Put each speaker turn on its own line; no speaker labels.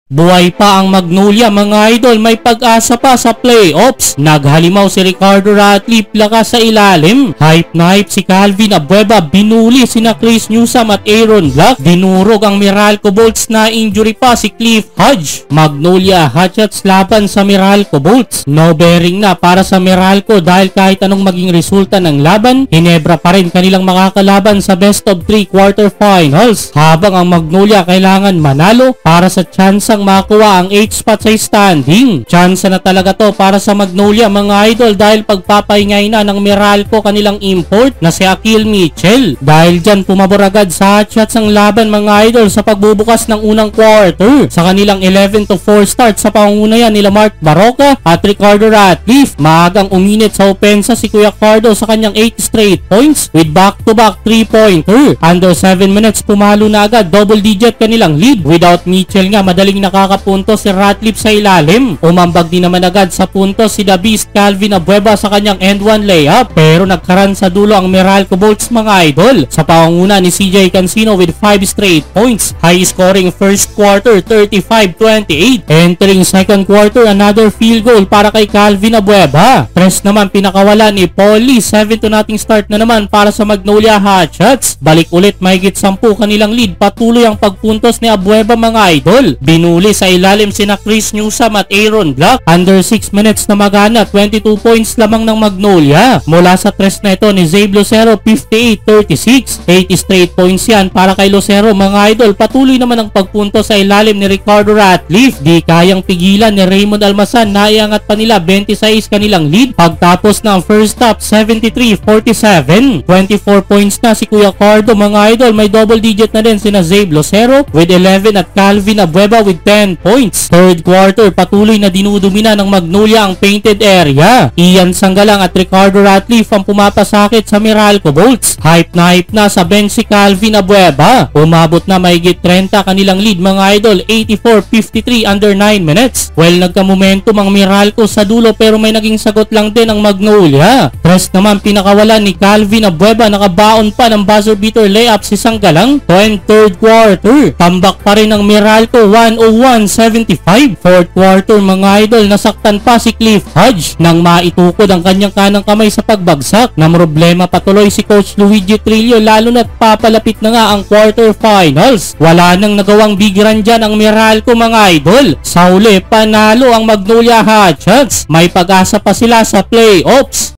Buhay pa ang Magnolia mga idol, may pag-asa pa sa playoffs. Naghalimaw si Ricardo Ratcliffe, lakas sa ilalim. Hype na hype si Calvin Abueva, binuli sina Chris Newsome at Aaron Black. Dinurog ang Meralco Bolts, na injury pa si Cliff Hodge. Magnolia hotshots laban sa Meralco Bolts. No bearing na para sa Meralco dahil kahit anong maging resulta ng laban, Ginebra pa rin kanilang makakalaban sa best of 3 quarterfinals. Habang ang Magnolia kailangan manalo para sa chance makuha ang 8 spot sa standing. Chance na talaga to para sa Magnolia mga idol dahil pagpapahingay na ng Meralco kanilang import na si Akil Mitchell. Dahil dyan pumabor agad sa hotshots ang laban mga idol sa pagbubukas ng unang quarter sa kanilang 11-4 start sa pangunayan nila Mark Baroka at Ricardo Ratcliffe. Maagang uminit sa opensa si Kuya Cardo sa kanyang 8 straight points with back-to-back 3-pointer. Under 7 minutes pumalo na agad, double digit kanilang lead. Without Mitchell nga madaling nakakapunto si Ratcliffe sa ilalim. Umambag din naman agad sa punto si The Beast Calvin Abueva sa kanyang end 1 layup, pero nagkaran sa dulo ang Meralco Bolts mga idol sa pangunguna ni CJ Cancino with 5 straight points. High scoring first quarter 35-28. Entering second quarter, another field goal para kay Calvin Abueva. Press naman pinakawala ni Paulie. 7-0 start na naman para sa Magnolia hotshots. Balik ulit mahigit 10 kanilang lead. Patuloy ang pagpuntos ni Abueva mga idol. Binuli sa ilalim sina Chris Newsome at Aaron Black. Under 6 minutes na magana, 22 points lamang ng Magnolia. Mula sa tres na ito ni Zabe Lucero, 58-36. 80 straight points yan para kay Lucero mga idol. Patuloy naman ang pagpunto sa ilalim ni Ricardo Ratcliffe. Di kayang pigilan ni Raymond Almasan, naiangat pa nila 26 kanilang lead. Pagtapos ng first half, 73-47. 24 points na si Kuya Cardo mga idol. May double digit na din sina Zabe Lucero with 11 at Calvin Abueva with 10 points. Third quarter, patuloy na dinudumina ng Magnolia ang painted area. Ian Sanggalang at Ricardo Ratcliffe ang pumapasakit sa Meralco Bolts. Hype na sa bench si Calvin Abueva. Umabot na mahigit 30 kanilang lead mga idol, 84-53 under 9 minutes. Well, nagka-momentum ang Meralco sa dulo pero may naging sagot lang din ang Magnolia. Tres naman pinakawala ni Calvin Abueva, nakabaon pa ng buzzer beater layup si Sanggalang. Third quarter, comeback pa rin ng Meralco, 101-75. Fourth quarter mga idol, nasaktan pa si Cliff Hodge nang maitukod ang kanyang kanang kamay sa pagbagsak. Na problema patuloy si Coach Luigi Trillo lalo na't papalapit na nga ang quarterfinals. Wala nang nagawang big run dyan ang Meralco mga idol. Sa huli, panalo ang Magnolia hotshots. May pag-asa pa sila sa playoffs.